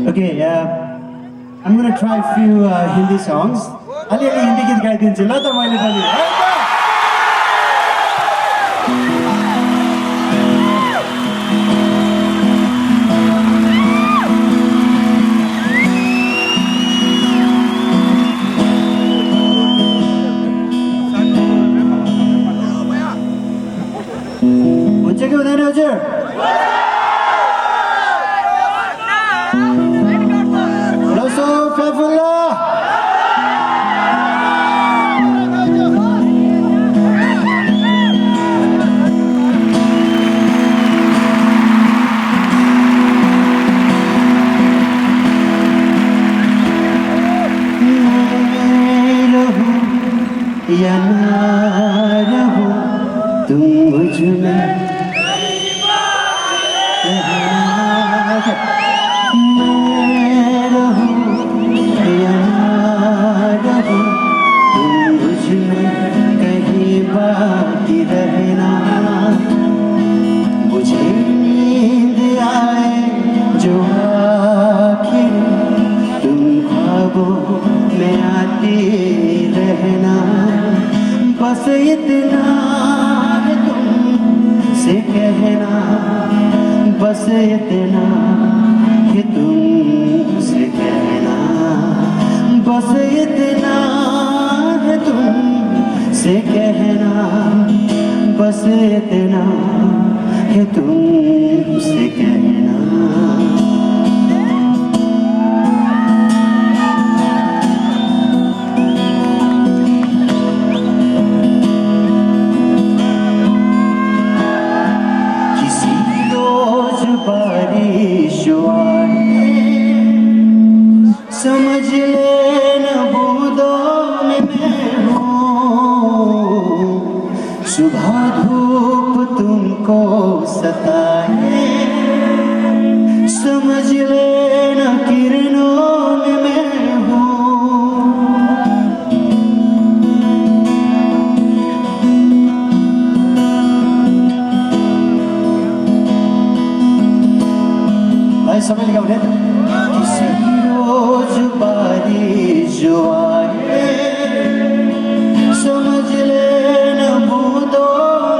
Okay, I'm gonna try a few Hindi songs. अलिअलि हिन्दी गीत गाइदिन्छु ल त मैले पनि हुन्छ कि हुँदैन हजुर या ना रहो तुम मुझ में मैं रहूं या ना रहूं तुम मुझ में कहीं बाकी रहना मुझे नींद आए जो आखिर तुम ख्वाबों में आती रहना बस इतना है तुमसे कहना बस इतना है तुमसे कहना बस इतना है तुमसे कहना बस इतना है तुमसे कहना समझ लेना बूंदों में मैं हूँ सुबह धूप तुमको सताए समझ लेना किरणों में मैं हूँ भाई समझ लिया उन्हें रोज बारिश जो आए समझ लेना बूंदों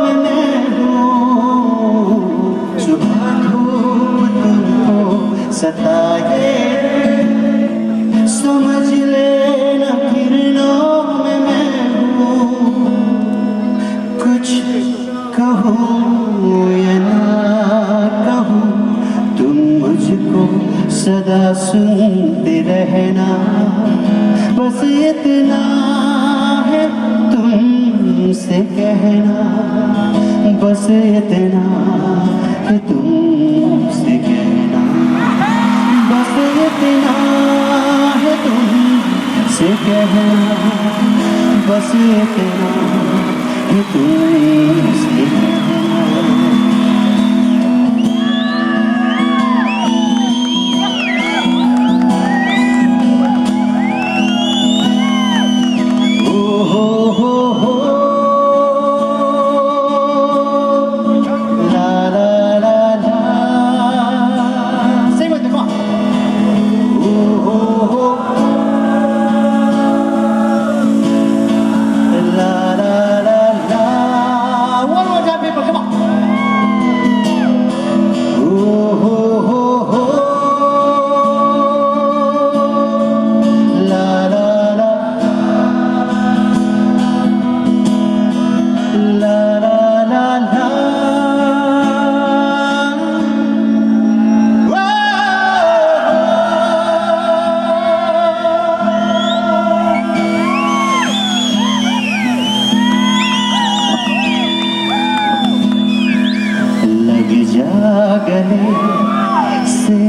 में मैं हूँ सुबह धूप तुमको सताए समझ लेना किरणों में मैं हूँ कुछ कहूँ या ना कहूँ तुम मुझको सदा सुनते रहना बस इतना है तुमसे कहना बस इतना है तुमसे कहना बस इतना है तुमसे कहना बस इतना है तुमसे कहना गले से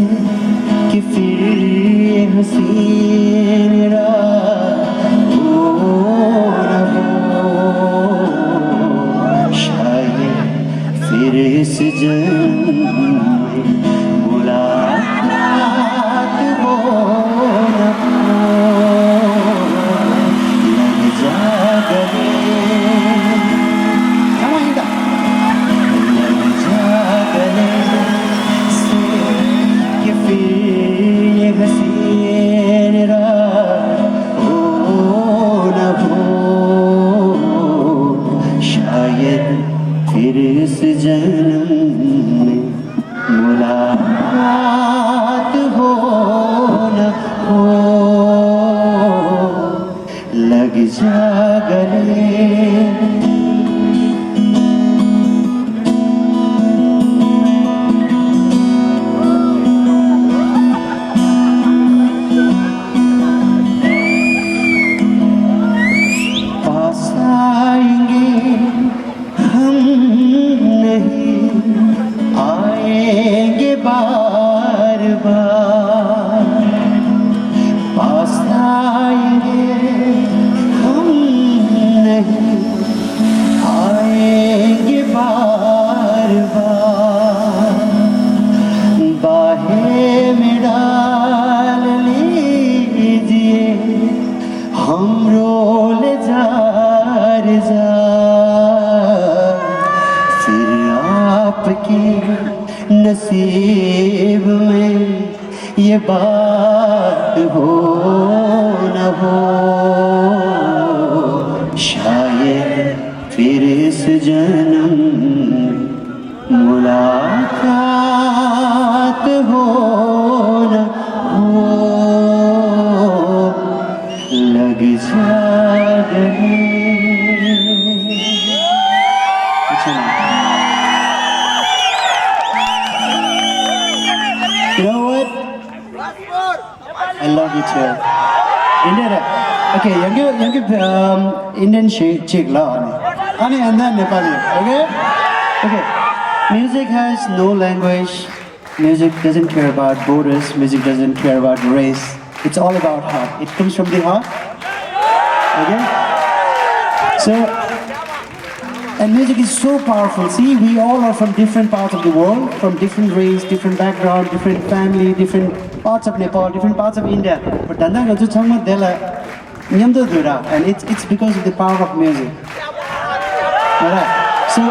कि फिर ये हसीन रात हो न हो शायद फिर इस जन्म में मुलाकात हो न हो लग जा गले लग जा गले फिर इस जन्म में मुलाकात हो न हो लग जा गले आएंगे बार बार पास आएंगे हम नहीं आएंगे बार बार बाहें में डाल लीजिए हम रोल जार जार फिर आपकी नसीब में ये बात हो न हो शायद फिर इस जन्म मुलाकात हो न हो लग जा गले You know what? I love you too. India, okay, younger Indian chick la ani and then Nepali, okay? Okay. Music has no language. Music doesn't care about borders. Music doesn't care about race. It's all about heart. It comes from the heart. Okay? So, and music is so powerful. See, we all are from different parts of the world, from different race, different background, different family, different parts of Nepal, different parts of India. But Dandanga Changma Dela Nyamdo Dura, and it's because of the power of music. Alright. So,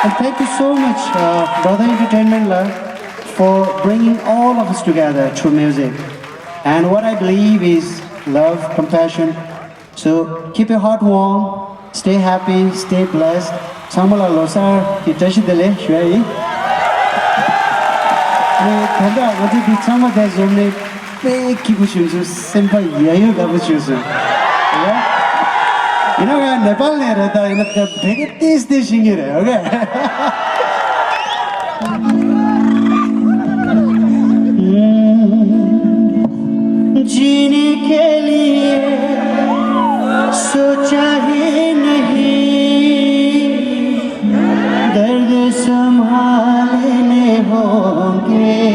and thank you so much, Brother Entertainment Love, for bringing all of us together through music. And what I believe is love, compassion. So keep your heart warm. Stay happy, stay blessed. Samala losar ki tashi dele shwai. Ne thanda mati bichama da zomne pe ki bushusu simple yayo da bushusu. You know Nepal ne rehta ina ka bhege tis de singere okay. जीने के लिए सोचा ही नहीं दर्द संभालने होंगे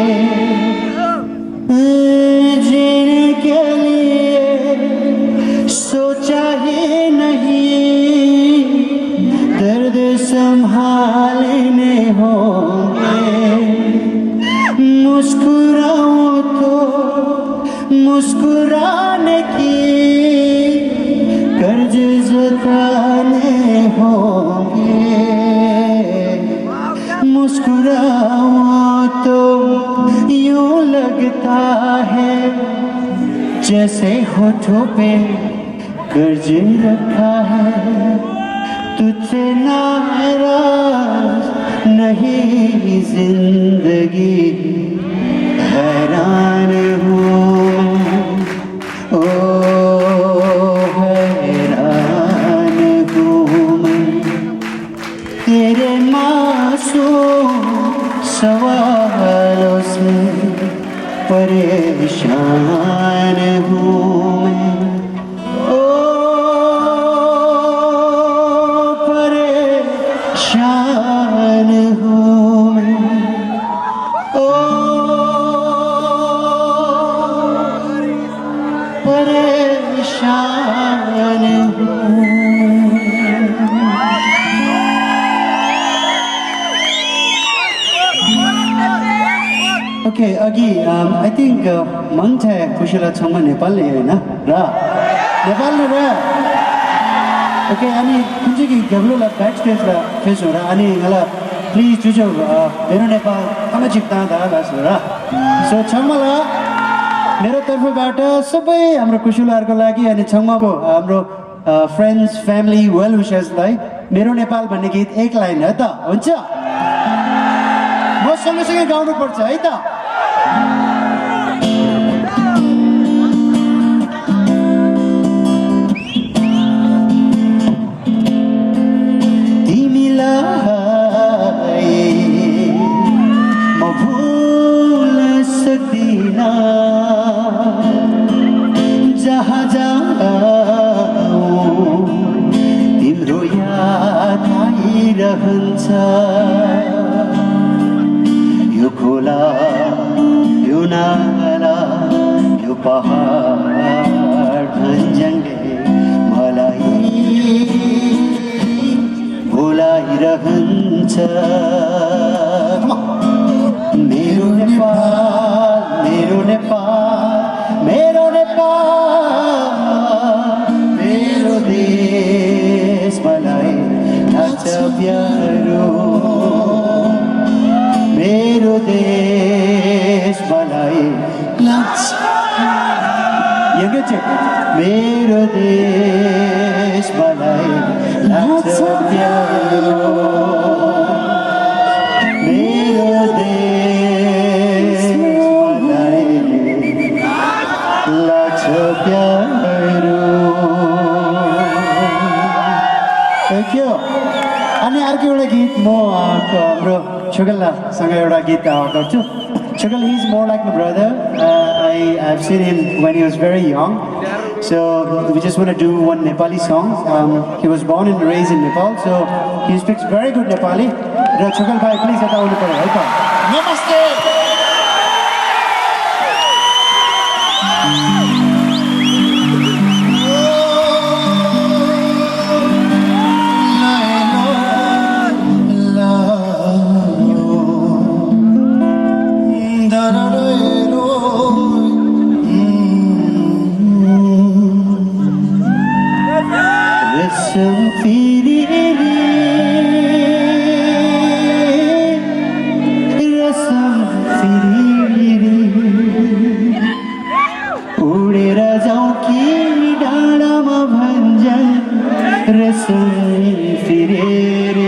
जीने के लिए सोचा ही नहीं दर्द संभालने होंगे मुस्कुराऊं तो मुस्कुराने की कर्ज जताने होंगे मुस्कुराऊं तो यूं लगता है जैसे होठों पे कर्ज रखा है तुझसे नाराज नहीं जिंदगी हैरान हूँ ओ हैरान हूँ मैं तेरे मासूम सवालों से परेशान हूँ मैं ओ परेशान हूँ मैं ओ परेशान हूँ Okay, Agi, I think Mangte Kushila Chama Nepal na ra Nepal na ra Okay, ani kunjigi gablo la backstage la face ra ani ngala please chucho Mero Nepal kama chipta da la ra so Chama la मेरो तर्फबाट सबै हाम्रो कुशलहरुको लागि अनि छङमाको हाम्रो friends family well विशर्सलाई मेरो नेपाल भन्ने गीत एक लाइन है त हुन्छ म सँगसँगै गाउनु पर्छ है त तिमीलाई म भुल्न सक्दिनँ जहाँ जाऊँ तिम्रो याद आइरहन्छ यो खोला यो नाला यो पहाड भन्ज्याङले मलाई बोलाइरहन्छ मेरो नेपाल मेरो नेपाल मेरो नेपाल मेरो देश मलाई लाग्छ प्यारो मेरो देश मलाई लाग्छ मेरो देश मलाई लाग्छ प्यारो मेरो देश मलाई लाग्छ प्यारो थ्याङ्क यू अनि अर्को एउटा गीत म हाम्रो छुगलसँग एउटा गीत गर्छु Chuggal, he's more like my brother. I've seen him when he was very young. So we just want to do one Nepali song. He was born and raised in Nepal, so he speaks very good Nepali. Chuggal bhai, please help out. Namaste. उडेर जाऊ कि डाँडामा भन्ज्याङ रेशम फिरेरे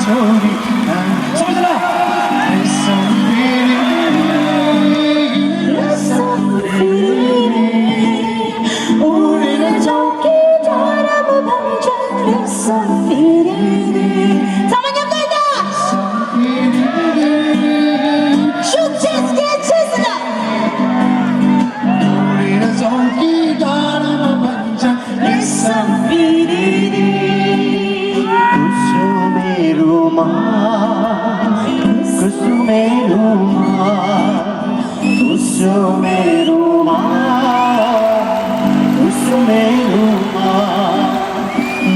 저리 소리들아 우리는 저기 바라보 밤자 사모님들다 슈체스 개체스다 우리는 저기 바라보 밤자 구스메 루마 구스메 루마 구스메 루마 구스메 루마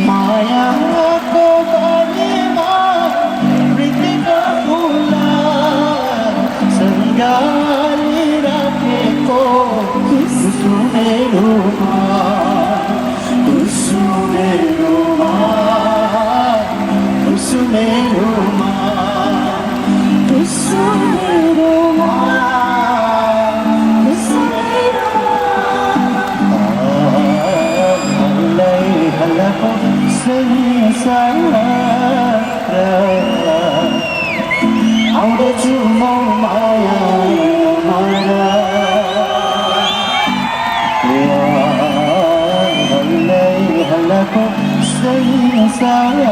마야 코바니마 리티가 불라 생각이라 했고 구스메 루마 구스메 루마 구스메로마 구스메로마 할레이 할라코 생사라 아우데 주모 마야 마라 할레이 할라코 생사라